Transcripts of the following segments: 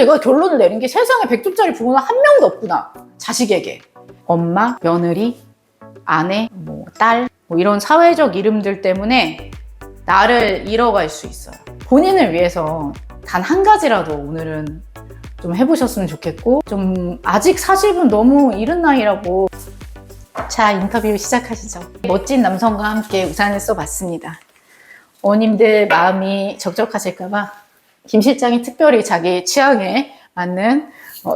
제가 결론을 내린 게 세상에 100점짜리 부모는 한 명도 없구나. 자식에게. 엄마, 며느리, 아내, 딸, 이런 사회적 이름들 때문에 나를 잃어갈 수 있어요. 본인을 위해서 단 한 가지라도 오늘은 좀 해보셨으면 좋겠고, 좀 아직 40은 너무 이른 나이라고. 자, 인터뷰 시작하시죠. 멋진 남성과 함께 우산을 써봤습니다. 어머님들 마음이 적적하실까봐 김 실장이 특별히 자기 취향에 맞는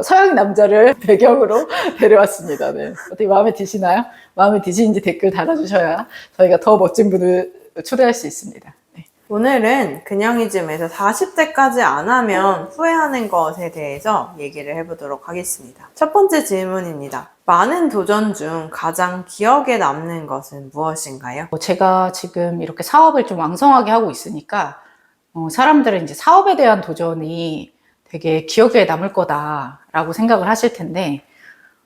서양 남자를 배경으로 데려왔습니다. 네. 어떻게 마음에 드시나요? 마음에 드시는지 댓글 달아주셔야 저희가 더 멋진 분을 초대할 수 있습니다. 네. 오늘은 그냥이즘에서 40대까지 안 하면 후회하는 것에 대해서 얘기를 해보도록 하겠습니다. 첫 번째 질문입니다. 많은 도전 중 가장 기억에 남는 것은 무엇인가요? 제가 지금 이렇게 사업을 좀 왕성하게 하고 있으니까 사람들은 이제 사업에 대한 도전이 되게 기억에 남을 거다라고 생각을 하실 텐데,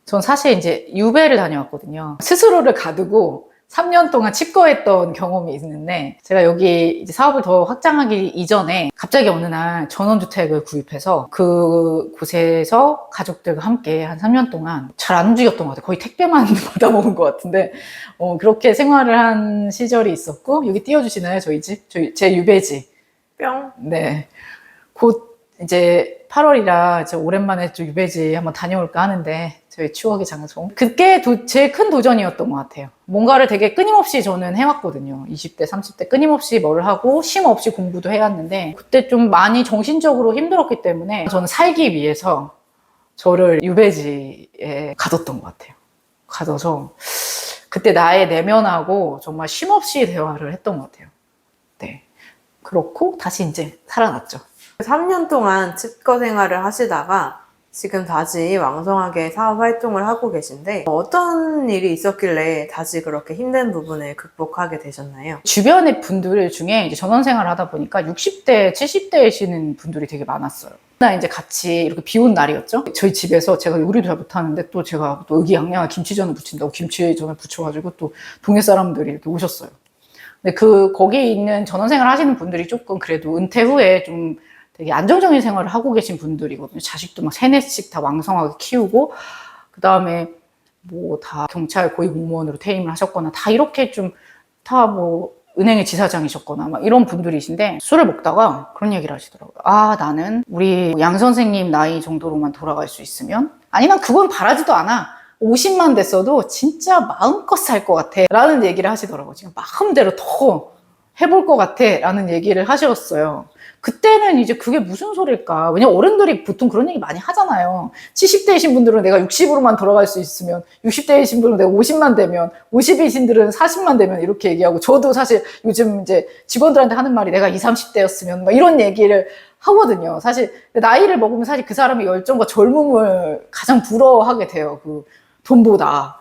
전 사실 이제 유배를 다녀왔거든요. 스스로를 가두고 3년 동안 칩거했던 경험이 있는데, 제가 여기 이제 사업을 더 확장하기 이전에 갑자기 어느 날 전원주택을 구입해서 그곳에서 가족들과 함께 한 3년 동안 잘 안 움직였던 것 같아요. 거의 택배만 받아먹은 것 같은데, 그렇게 생활을 한 시절이 있었고, 여기 띄워주시나요? 저희 집? 제 유배지. 뿅. 네. 곧 이제 8월이라 이제 오랜만에 좀 유배지 한번 다녀올까 하는데, 저희 추억의 장소. 그게 제일 큰 도전이었던 것 같아요. 뭔가를 되게 끊임없이 저는 해왔거든요. 20대, 30대 끊임없이 뭘 하고 쉼 없이 공부도 해왔는데, 그때 좀 많이 정신적으로 힘들었기 때문에 저는 살기 위해서 저를 유배지에 가뒀던 것 같아요. 가둬서 그때 나의 내면하고 정말 쉼 없이 대화를 했던 것 같아요. 네. 그렇고 다시 이제 살아났죠. 3년 동안 칩거 생활을 하시다가 지금 다시 왕성하게 사업 활동을 하고 계신데, 어떤 일이 있었길래 다시 그렇게 힘든 부분을 극복하게 되셨나요? 주변의 분들 중에 이제 전원 생활을 하다 보니까 60대, 70대이시는 분들이 되게 많았어요. 나 이제 같이 이렇게 비 온 날이었죠. 저희 집에서 제가 요리도 잘 못하는데 또 제가 또 의기양양한 김치전을 부친다고 김치전을 부쳐가지고 또 동네 사람들이 이렇게 오셨어요. 근데 거기 있는 전원 생활 하시는 분들이 조금 그래도 은퇴 후에 좀 되게 안정적인 생활을 하고 계신 분들이거든요. 자식도 막 3, 4씩 다 왕성하게 키우고, 그 다음에 다 경찰 고위공무원으로 퇴임을 하셨거나, 다 이렇게 좀, 다 은행의 지사장이셨거나, 막 이런 분들이신데, 술을 먹다가 그런 얘기를 하시더라고요. 아, 나는 우리 양 선생님 나이 정도로만 돌아갈 수 있으면, 아니, 난 그건 바라지도 않아. 50만 됐어도 진짜 마음껏 살 것 같아. 라는 얘기를 하시더라고요. 지금 마음대로 더 해볼 것 같아. 라는 얘기를 하셨어요. 그때는 이제 그게 무슨 소릴까? 왜냐면 어른들이 보통 그런 얘기 많이 하잖아요. 70대이신 분들은 내가 60으로만 돌아갈 수 있으면, 60대이신 분들은 내가 50만 되면, 50이신 분들은 40만 되면 이렇게 얘기하고, 저도 사실 요즘 이제 직원들한테 하는 말이 내가 20, 30대였으면 막 이런 얘기를 하거든요. 사실 나이를 먹으면 사실 그 사람의 열정과 젊음을 가장 부러워하게 돼요. 그 돈보다.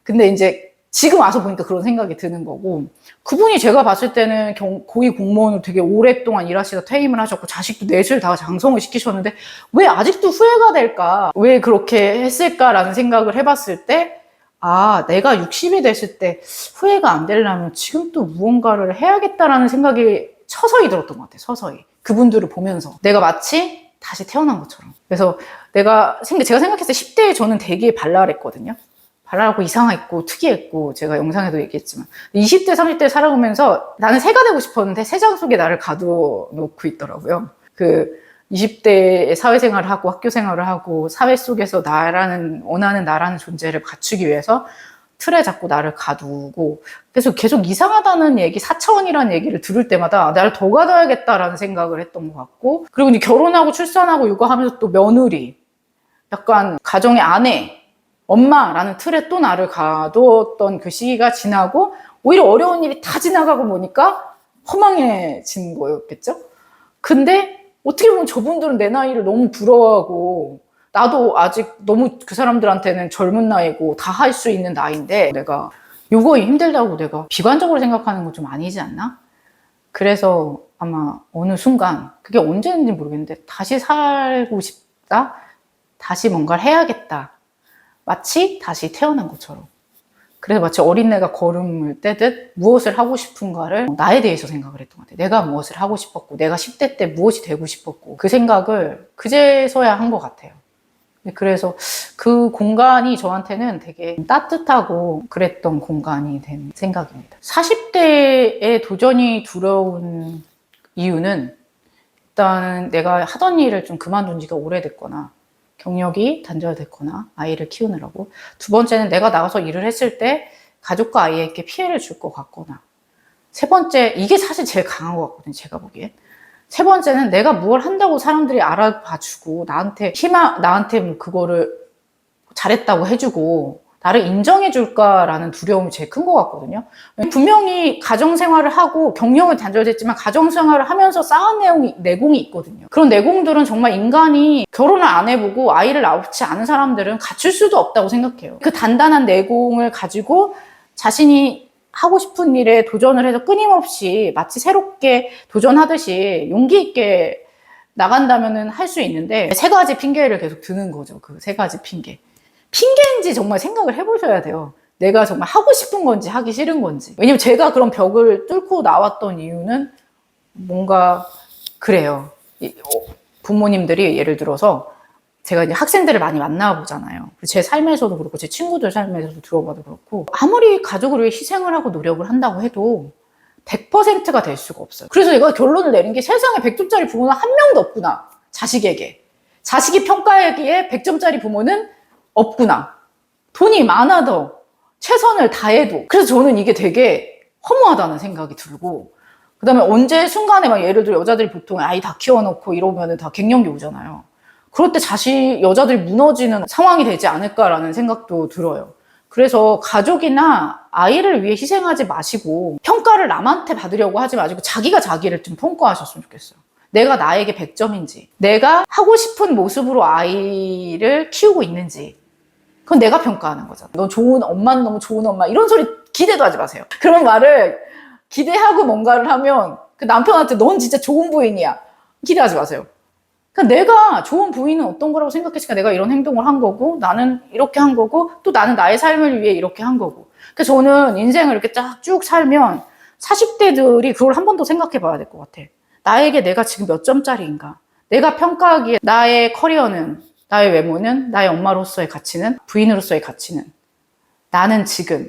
근데 이제 지금 와서 보니까 그런 생각이 드는 거고, 그분이 제가 봤을 때는 고위 공무원으로 되게 오랫동안 일하시다 퇴임을 하셨고 자식도 넷을 다 장성을 시키셨는데 왜 아직도 후회가 될까? 왜 그렇게 했을까라는 생각을 해봤을 때, 아, 내가 60이 됐을 때 후회가 안 되려면 지금 또 무언가를 해야겠다라는 생각이 서서히 들었던 것 같아요. 서서히. 그분들을 보면서 내가 마치 다시 태어난 것처럼. 그래서 제가 생각했을 때 10대에 저는 되게 발랄했거든요. 발랄하고 이상했고 특이했고, 제가 영상에도 얘기했지만 20대, 30대 살아오면서 나는 새가 되고 싶었는데 새장 속에 나를 가둬놓고 있더라고요. 그 20대에 사회생활을 하고 학교생활을 하고 사회 속에서 원하는 나라는 존재를 갖추기 위해서 틀에 자꾸 나를 가두고, 그래서 계속 이상하다는 얘기, 4차원이라는 얘기를 들을 때마다 나를 더 가둬야겠다라는 생각을 했던 것 같고, 그리고 이제 결혼하고 출산하고 육아하면서 또 며느리, 약간 가정의 아내, 엄마라는 틀에 또 나를 가두었던 그 시기가 지나고, 오히려 어려운 일이 다 지나가고 보니까 허망해진 거였겠죠? 근데 어떻게 보면 저분들은 내 나이를 너무 부러워하고, 나도 아직 너무 그 사람들한테는 젊은 나이고 다 할 수 있는 나이인데, 내가 요거 힘들다고 내가 비관적으로 생각하는 건 좀 아니지 않나? 그래서 아마 어느 순간, 그게 언제인지 모르겠는데, 다시 살고 싶다? 다시 뭔가를 해야겠다. 마치 다시 태어난 것처럼 그래서 마치 어린애가 걸음을 떼듯 무엇을 하고 싶은가를 나에 대해서 생각을 했던 것 같아요. 내가 무엇을 하고 싶었고, 내가 10대 때 무엇이 되고 싶었고, 그 생각을 그제서야 한 것 같아요. 그래서 그 공간이 저한테는 되게 따뜻하고 그랬던 공간이 된 생각입니다. 40대에 도전이 두려운 이유는 일단 내가 하던 일을 좀 그만둔 지가 오래됐거나 경력이 단절됐거나 아이를 키우느라고, 두 번째는 내가 나가서 일을 했을 때 가족과 아이에게 피해를 줄 것 같거나, 세 번째, 이게 사실 제일 강한 것 같거든요, 제가 보기엔. 세 번째는 내가 뭘 한다고 사람들이 알아봐주고 나한테 뭐 그거를 잘했다고 해주고 나를 인정해줄까라는 두려움이 제일 큰 것 같거든요. 분명히 가정생활을 하고 경력은 단절됐지만 가정생활을 하면서 쌓은 내공이 있거든요. 그런 내공들은 정말 인간이 결혼을 안 해보고 아이를 낳지 않은 사람들은 갖출 수도 없다고 생각해요. 그 단단한 내공을 가지고 자신이 하고 싶은 일에 도전을 해서 끊임없이 마치 새롭게 도전하듯이 용기 있게 나간다면은 할 수 있는데, 세 가지 핑계를 계속 드는 거죠. 그 세 가지 핑계. 핑계인지 정말 생각을 해보셔야 돼요. 내가 정말 하고 싶은 건지 하기 싫은 건지. 왜냐면 제가 그런 벽을 뚫고 나왔던 이유는 뭔가 그래요. 부모님들이 예를 들어서 제가 이제 학생들을 많이 만나보잖아요. 제 삶에서도 그렇고 제 친구들 삶에서도 들어봐도 그렇고, 아무리 가족을 위해 희생을 하고 노력을 한다고 해도 100%가 될 수가 없어요. 그래서 제가 결론을 내린 게, 세상에 100점짜리 부모는 한 명도 없구나. 자식에게. 자식이 평가하기에 100점짜리 부모는 없구나. 돈이 많아도 최선을 다해도. 그래서 저는 이게 되게 허무하다는 생각이 들고, 그 다음에 언제 순간에 막 예를 들어 여자들이 보통 아이 다 키워놓고 이러면은 다 갱년기 오잖아요. 그럴 때 여자들이 무너지는 상황이 되지 않을까라는 생각도 들어요. 그래서 가족이나 아이를 위해 희생하지 마시고, 평가를 남한테 받으려고 하지 마시고 자기가 자기를 좀 평가하셨으면 좋겠어요. 내가 나에게 100점인지, 내가 하고 싶은 모습으로 아이를 키우고 있는지, 그건 내가 평가하는 거잖아. 너 좋은 엄마는 너무 좋은 엄마, 이런 소리 기대도 하지 마세요. 그런 말을 기대하고 뭔가를 하면 그 남편한테 넌 진짜 좋은 부인이야, 기대하지 마세요. 그러니까 내가 좋은 부인은 어떤 거라고 생각했으니까 내가 이런 행동을 한 거고, 나는 이렇게 한 거고, 또 나는 나의 삶을 위해 이렇게 한 거고. 그래서 저는 인생을 이렇게 쫙 쭉 살면 40대들이 그걸 한 번 더 생각해 봐야 될 것 같아. 나에게 내가 지금 몇 점짜리인가? 내가 평가하기에 나의 커리어는, 나의 외모는, 나의 엄마로서의 가치는, 부인으로서의 가치는, 나는 지금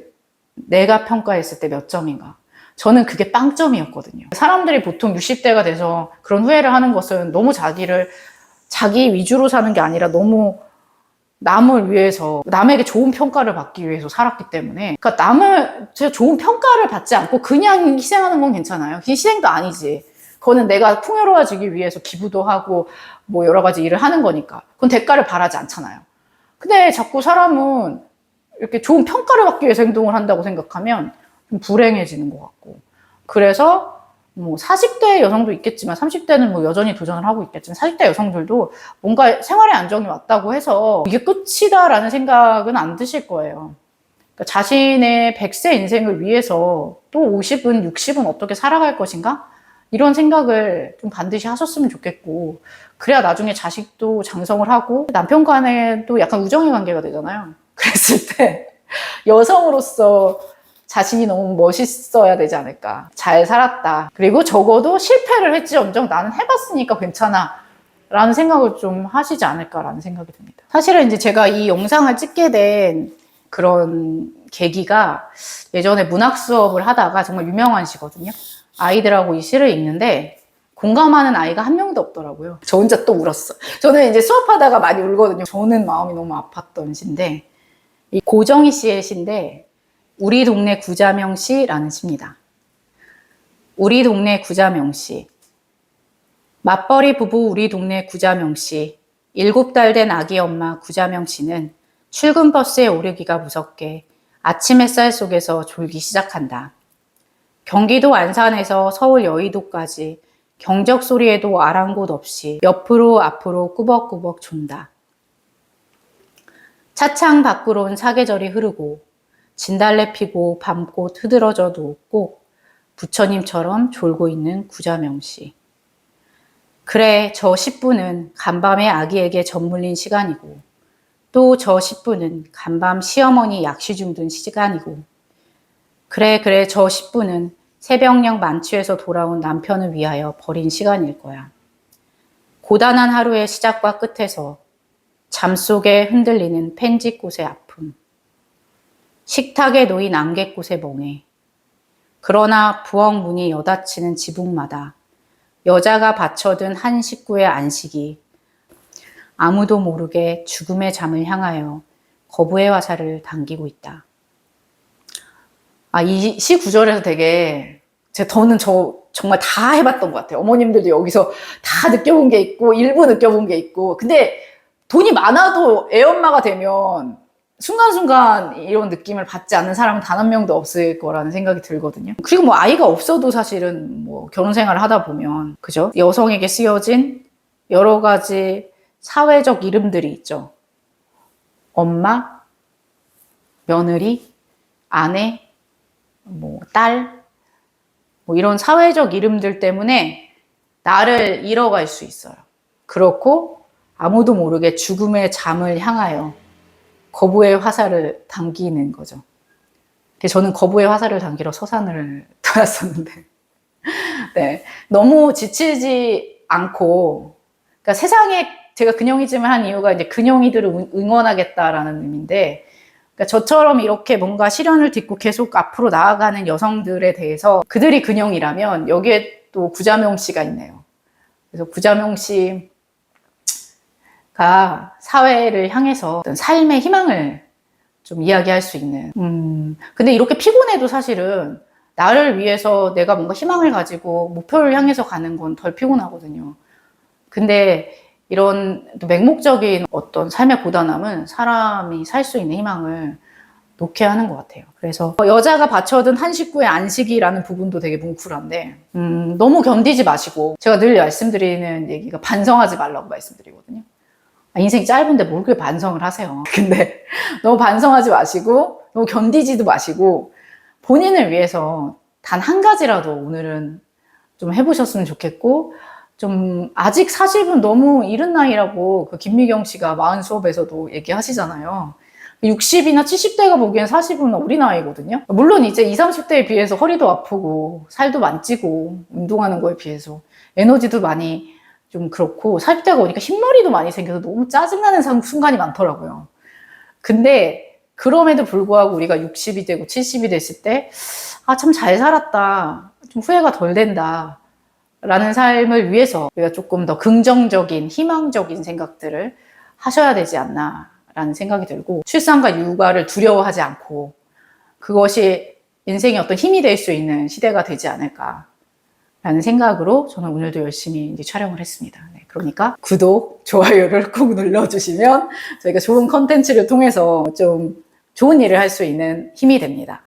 내가 평가했을 때 몇 점인가? 저는 그게 빵점이었거든요. 사람들이 보통 60대가 돼서 그런 후회를 하는 것은 너무 자기 위주로 사는 게 아니라 너무 남을 위해서, 남에게 좋은 평가를 받기 위해서 살았기 때문에. 그러니까 제가 좋은 평가를 받지 않고 그냥 희생하는 건 괜찮아요. 그게 희생도 아니지. 그거는 내가 풍요로워지기 위해서 기부도 하고 뭐 여러 가지 일을 하는 거니까. 그건 대가를 바라지 않잖아요. 근데 자꾸 사람은 이렇게 좋은 평가를 받기 위해서 행동을 한다고 생각하면 좀 불행해지는 것 같고. 그래서 뭐 40대 여성도 있겠지만 30대는 뭐 여전히 도전을 하고 있겠지만 40대 여성들도 뭔가 생활의 안정이 왔다고 해서 이게 끝이다라는 생각은 안 드실 거예요. 그러니까 자신의 100세 인생을 위해서 또 50은 60은 어떻게 살아갈 것인가? 이런 생각을 좀 반드시 하셨으면 좋겠고, 그래야 나중에 자식도 장성을 하고 남편 간에도 약간 우정의 관계가 되잖아요. 그랬을 때 여성으로서 자신이 너무 멋있어야 되지 않을까. 잘 살았다. 그리고 적어도 실패를 했지언정 나는 해봤으니까 괜찮아. 라는 생각을 좀 하시지 않을까라는 생각이 듭니다. 사실은 이제 제가 이 영상을 찍게 된 그런 계기가, 예전에 문학 수업을 하다가 정말 유명한 시거든요. 아이들하고 이 시를 읽는데 공감하는 아이가 한 명도 없더라고요. 저 혼자 또 울었어. 저는 이제 수업하다가 많이 울거든요. 저는 마음이 너무 아팠던 시인데, 이 고정희 씨의 시인데 우리 동네 구자명 시라는 시입니다. 우리 동네 구자명 시. 맞벌이 부부 우리 동네 구자명 씨. 7달 된 아기 엄마 구자명 씨는 출근 버스에 오르기가 무섭게 아침 햇살 속에서 졸기 시작한다. 경기도 안산에서 서울 여의도까지 경적 소리에도 아랑곳 없이 옆으로 앞으로 꾸벅꾸벅 존다. 차창 밖으론 사계절이 흐르고 진달래 피고 밤꽃 흐드러져도 꼭 부처님처럼 졸고 있는 구자명씨. 그래, 저 10분은 간밤에 아기에게 젖물린 시간이고 또 저 10분은 간밤 시어머니 약시 중든 시간이고, 그래 저 10분은 새벽녘 만취해서 돌아온 남편을 위하여 버린 시간일 거야. 고단한 하루의 시작과 끝에서 잠 속에 흔들리는 펜지꽃의 아픔, 식탁에 놓인 안개꽃의 멍해, 그러나 부엌 문이 여닫히는 지붕마다 여자가 받쳐든 한 식구의 안식이 아무도 모르게 죽음의 잠을 향하여 거부의 화살을 당기고 있다. 이 시 구절에서 되게 저는 정말 다 해봤던 것 같아요. 어머님들도 여기서 다 느껴본 게 있고 일부 느껴본 게 있고, 근데 돈이 많아도 애엄마가 되면 순간순간 이런 느낌을 받지 않는 사람은 단 한 명도 없을 거라는 생각이 들거든요. 그리고 뭐 아이가 없어도 사실은 뭐 결혼 생활을 하다 보면, 그죠? 여성에게 쓰여진 여러 가지 사회적 이름들이 있죠. 엄마, 며느리, 아내, 딸, 이런 사회적 이름들 때문에 나를 잃어갈 수 있어요. 그렇고 아무도 모르게 죽음의 잠을 향하여 거부의 화살을 당기는 거죠. 저는 거부의 화살을 당기러 서산을 떠났었는데, 네, 너무 지치지 않고, 그러니까 세상에 제가 근영이즘을 한 이유가 이제 근영이들을 응원하겠다라는 의미인데, 그러니까 저처럼 이렇게 뭔가 시련을 딛고 계속 앞으로 나아가는 여성들에 대해서 그들이 근영이라면 여기에 또 구자명 씨가 있네요. 그래서 구자명 씨가 사회를 향해서 어떤 삶의 희망을 좀 이야기할 수 있는. 근데 이렇게 피곤해도 사실은 나를 위해서 내가 뭔가 희망을 가지고 목표를 향해서 가는 건 덜 피곤하거든요. 근데 이런 맹목적인 어떤 삶의 고단함은 사람이 살 수 있는 희망을 놓게 하는 것 같아요. 그래서 여자가 바쳐든 한 식구의 안식이라는 부분도 되게 뭉클한데, 너무 견디지 마시고, 제가 늘 말씀드리는 얘기가 반성하지 말라고 말씀드리거든요. 인생이 짧은데 뭘 그렇게 반성을 하세요. 근데 너무 반성하지 마시고, 너무 견디지도 마시고, 본인을 위해서 단 한 가지라도 오늘은 좀 해보셨으면 좋겠고, 좀 아직 40은 너무 이른 나이라고 그 김미경 씨가 마흔 수업에서도 얘기하시잖아요. 60이나 70대가 보기엔 40은 어린 나이거든요. 물론 이제 20, 30대에 비해서 허리도 아프고 살도 많이 찌고 운동하는 거에 비해서 에너지도 많이 좀 그렇고 40대가 오니까 흰머리도 많이 생겨서 너무 짜증나는 순간이 많더라고요. 근데 그럼에도 불구하고 우리가 60이 되고 70이 됐을 때 참 잘 살았다, 좀 후회가 덜 된다 라는 삶을 위해서 우리가 조금 더 긍정적인, 희망적인 생각들을 하셔야 되지 않나 라는 생각이 들고, 출산과 육아를 두려워하지 않고 그것이 인생의 어떤 힘이 될 수 있는 시대가 되지 않을까 라는 생각으로 저는 오늘도 열심히 이제 촬영을 했습니다. 네, 그러니까 구독, 좋아요를 꼭 눌러주시면 저희가 좋은 컨텐츠를 통해서 좀 좋은 일을 할 수 있는 힘이 됩니다.